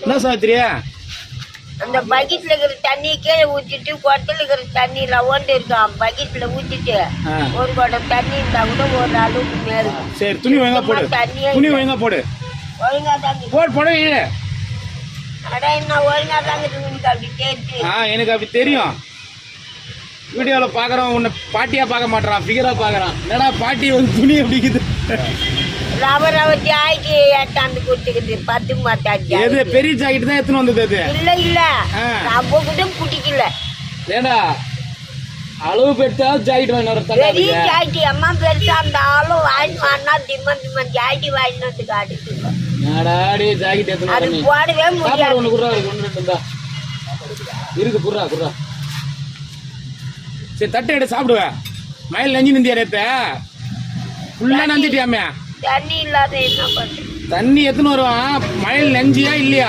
என்ன சாவித்திரியா? அந்த பக்கெட்ல இருக்கிற தண்ணி கீழே ஊற்றிட்டு குடத்துல இருக்கிற தண்ணி லவண்டு இருக்கான் பக்கெட்ல ஊற்றிட்டு ஒரு குடம் தண்ணி இருந்தா கூட ஒரு அளவுக்கு மேலும். சரி துணி ஒழுங்கா போடு. துணி ஒழுங்கா போடு. ஒழுங்கா தாங்க போடு புடவை. அட என்ன ஒழுங்கா தாங்க உங்களுக்கு அப்படி கேட்டு. எனக்கு அப்படி தெரியும். வீடியோவில் பார்க்குறோம் உன்னை பாட்டியா பார்க்க மாட்டான், ஃபிகரா பார்க்குறான். என்னடா பாட்டி வந்து துணி அப்படிக்குது. ரவர் ஜாக்கெட் ஏட்டாந்து கொடுத்துக்குது 10 மாட்டாச்சு. எது பெரிய ஜாக்கெட் தான் எத்தனை வந்தது அது? இல்ல நம்ம கூட பிடிக்கல. ஏடா அளவு பெருசா ஜாக்கெட் வாங்கி வர பெரிய ஜாக்கெட் அம்மா பெருசா இருந்தாலும் வாங்கி வாங்கினா திம்மன் ஜாக்கெட் வாங்கிட்டு வந்து காட்டுங்க. நாடாடி ஜாக்கெட் எத்தனை அது போடவே முடியாது. ஒன்று குடுறா இருந்தா இருக்கு குடுறா. சரி தட்டை எடுத்து சாப்பிடுவேன். மயில் நஞ்சு நிந்தியா நேத்த ஃபுல்லா நஞ்சிட்டியாமே. தண்ணி இல்லாத என்ன பண்றது? தண்ணி எத்தனை வருவான்? மயில் நஞ்சியா இல்லையா?